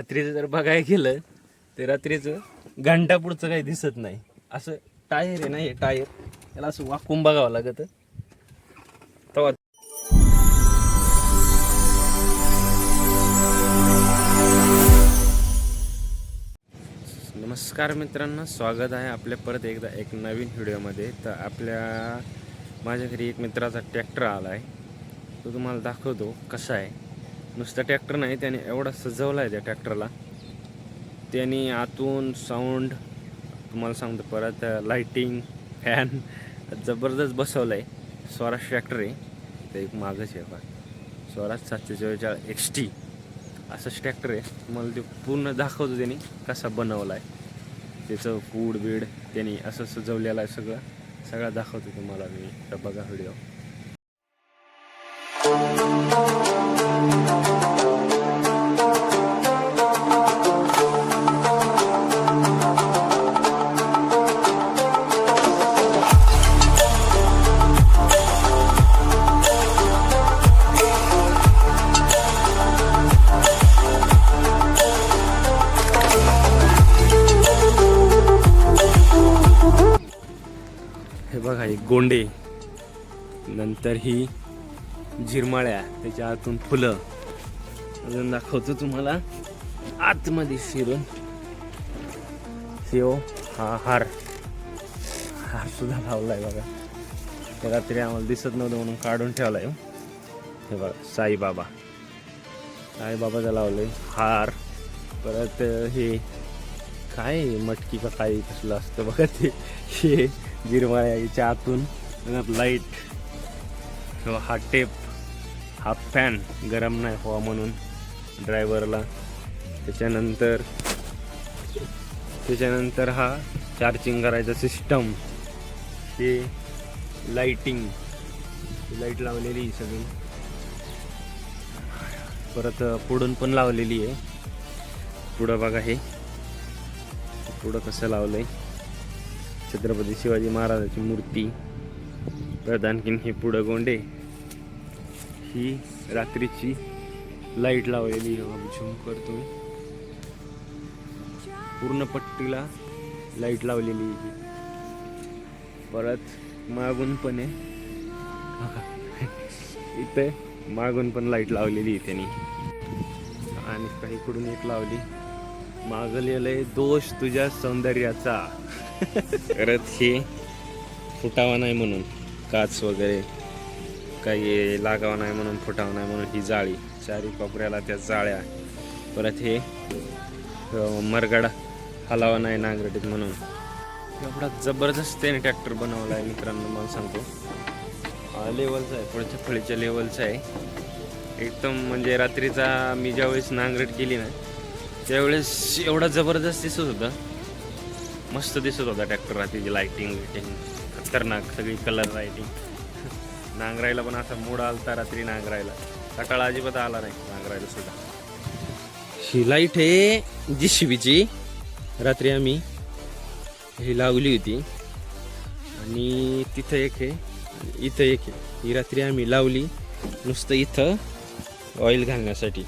रात्रीचं जर बघायला गेलं ते रात्रीचं घंटा पुढचं काही दिसत नाही. असं टायर आहे ना, हे टायर त्याला असं वाकून बघावं लागतं तेव्हा. नमस्कार मित्रांनो, स्वागत आहे आपल्या परत एकदा एक नवीन व्हिडिओमध्ये. तर माझ्या घरी एक मित्राचा ट्रॅक्टर आला आहे, तो तुम्हाला दाखवतो कसा आहे. नुसता ट्रॅक्टर नाही, त्याने एवढा सजवला आहे त्या ट्रॅक्टरला. त्याने आतून साऊंड तुम्हाला सांगतो, परत लाईटिंग फॅन जबरदस्त बसवलं आहे. स्वराज ट्रॅक्टर आहे ते, एक मागच आहे बघा, स्वराज 744 XT असंच ट्रॅक्टर आहे. तुम्हाला ते पूर्ण दाखवतो त्यांनी कसा बनवला आहे, त्याचं फूड बीड त्यांनी असं सजवलेलं आहे. सगळं दाखवतो तुम्हाला मी. तर बघा व्हिडिओ. हे बघा, ही गोंडे, नंतर ही झिरमाळ्या, त्याच्या आतून फुलं. अजून दाखवतो तुम्हाला आतमध्ये शिरून. हा हार सुद्धा लावलाय बघा. ते रात्री आम्हाला दिसत नव्हतं म्हणून काढून ठेवलाय. हे बघा, साईबाबाचा लावलंय हार. परत हे काय मटकी का काय कसलं असतं बघा ते, हे गिरमाळ्याच्या आतून लाईट. हा टेप, हा फॅन गरम नाही व्हावा म्हणून ड्रायव्हरला. त्याच्यानंतर हा चार्जिंग करायचा सिस्टम. हे लाईटिंग, लाईट लावलेली सगळी. परत पुढून पण लावलेली आहे. पुढं बघा, हे पुढं कसं लावलंय, छत्रपती शिवाजी महाराजाची मूर्ती. परत आणखीन हे पुढं गोंडे, ही रात्रीची लाईट लावलेली. झूम करतो, पूर्ण पट्टीला लाईट लावलेली. परत मागून पण आहे, इथे मागून पण लाईट लावलेली आहे त्यांनी. आणि काही कडून एक लावली. मागलेलं दोष तुझ्या सौंदर्याचा. परत हे फुटावा नाही म्हणून, काच वगैरे काही लागावा नाही म्हणून, फुटावा नाही म्हणून ही जाळी. चारी कोपऱ्याला त्या जाळ्या. परत हे मरगडा हलावा नाही नांगरटीत म्हणून. एवढा जबरदस्त त्याने ट्रॅक्टर बनवला आहे मित्रांनो. मला सांगतो, लेवलचा आहे, पुढच्या फळीच्या लेवलचा आहे एकदम. म्हणजे रात्रीचा मी ज्यावेळेस नांगरट केली ना, त्यावेळेस एवढा जबरदस्त दिसत होता, मस्त दिसत होता ट्रॅक्टर. रात्रीची लाईटिंग खतरनाक सगळी कलर लाईटिंग. नांगरायला पण असा मूड आलता रात्री नांगरायला. सकाळ अजिबात आला नाही नांगरायला सुद्धा. ही लाईट आहे JCBची. रात्री आम्ही ही लावली होती आणि तिथं एक आहे, इथं एक आहे. ही रात्री आम्ही लावली नुसतं इथं ऑइल घालण्यासाठी.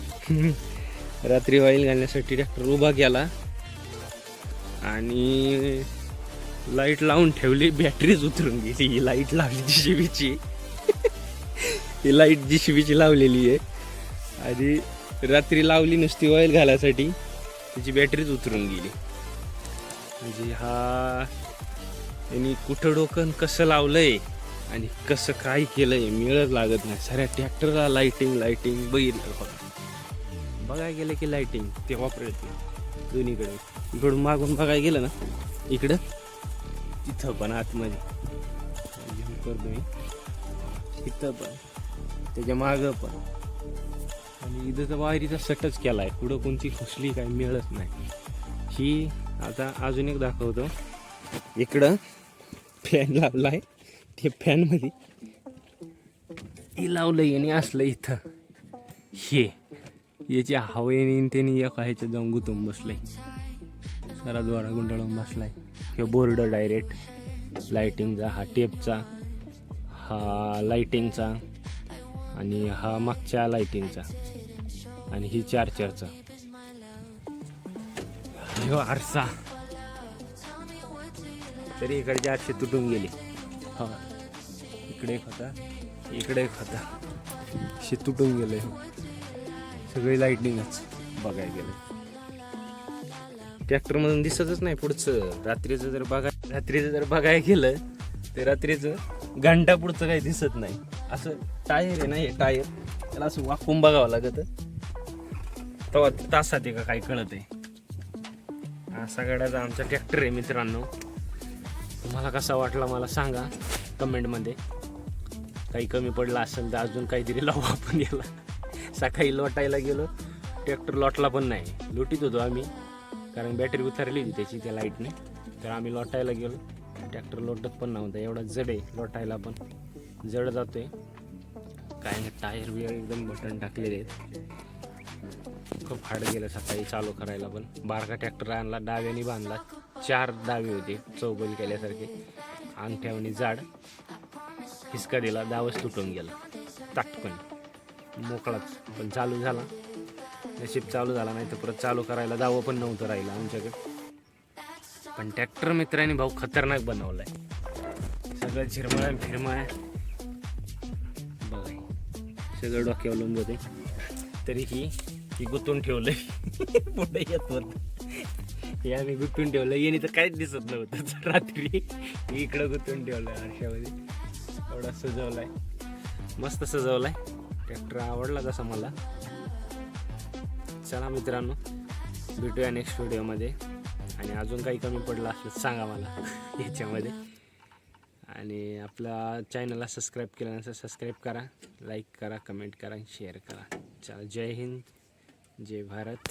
रात्री ऑइल घालण्यासाठी ट्रॅक्टर उभा केला आणि लाईट लावून ठेवली. बॅटरीच उतरून गेली. ही लाईट लावली JCBची. ही लाईट JCBची लावलेली आहे आणि रात्री लावली नुसती ऑइल घालायसाठी, त्याची बॅटरीच उतरून गेली. म्हणजे यांनी कुठं डोकं कसं लावलंय आणि कसं काय केलंय मिळच लागत नाही. साऱ्या ट्रॅक्टरला लाईटिंग बघितलं बघायला गेलं की लाईटिंग ते वापरते दोन्हीकडे. इकडून मागून बघायला गेलं ना, इकडं तिथं पण आतमध्ये करतो मी, इथं पण त्याच्या मागं पण. आणि इथं तर वायरीचा सटच केला आहे, पुढं कोणती खुसली काय मिळत नाही. ही आता अजून एक दाखवतो. इकडं फॅन लावला आहे, ते फॅनमध्ये हे लावलंय आणि असलं इथं. हे याच्या हवेने त्यांनी एका ह्याच्यात जाऊन गुंतून बसलंय, सारा द्वारा गुंडाळून बसलाय. हे बोर्ड डायरेक्ट लाईटिंगचा, हा टेपचा, हा लाईटिंगचा आणि हा मागच्या लाईटिंगचा आणि ही चार्जरचा. ह्यो आरसा तरी इकडचे आरसे तुटून गेले. हा इकडे एक होता, इकडे एक होता, शे तुटून गेले. सगळी लाईटनिंगच बघायला गेलं. ट्रॅक्टर मधून दिसतच नाही पुढचं. रात्रीचं जर बघायला गेलं तर रात्रीचं घंटा पुढचं काही दिसत नाही. असं टायर आहे ना, हे टायर त्याला असं वाकून बघावं लागत, तेव्हा तासात आहे का काही कळत आहे. असा गाड्याचा आमचा ट्रॅक्टर आहे मित्रांनो. तुम्हाला कसा वाटला मला सांगा कमेंटमध्ये. काही कमी पडला असेल तर अजून काहीतरी लावू आपण याला. सकाळी लोटायला गेलो, ट्रॅक्टर लोटला पण नाही. लोटीत होतो आम्ही कारण बॅटरी उतरली होती त्याची त्या लाईटने. तर आम्ही लोटायला गेलो, ट्रॅक्टर लोटत पण नव्हता. एवढा जड आहे, लोटायला पण जड जातोय. काय नाही, टायर बियर एकदम बटन टाकलेले आहेत. खूप हार्ड गेलं सकाळी चालू करायला. पण बारका ट्रॅक्टर आणला, डाव्याने बांधला. 4 डावे होते चौबल केल्यासारखे, अंगठ्यावनी जाड. हिसका दिला, दावच तुटून गेला ताटकन मोकळाच. पण चालू झाला, नशीब चालू झाला, नाही तर परत चालू करायला दावं पण नव्हतं राहिलं आमच्याकडे. पण ट्रॅक्टर मित्रांनी भाऊ खतरनाक बनवलाय. सगळं झिरमळ फिरमळ बघा, सगळं डोक्यावर लावून जाते. तरी ही गुंतून ठेवलंय पुढे येतो. हे आम्ही गुंतून ठेवलं, येणे तर काहीच दिसत नव्हतं. रात्री इकडं गुंतून ठेवलंय आरशामध्ये. एवढा सजवलाय, मस्त सजवलाय. ट्रॅक्टर आवडला तसा मला. चला मित्रांनो, भेटूया नेक्स्ट व्हिडिओमध्ये. आणि अजून काही कमी पडलं असलं सांगा मला याच्यामध्ये. आणि आपल्या चॅनलला सबस्क्राईब केलं नसेल सबस्क्राईब करा, लाईक करा, कमेंट करा, शेअर करा. चला, जय हिंद, जय भारत.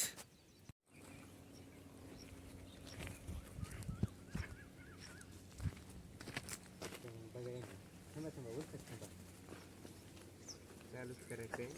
चालूच करायचं आहे.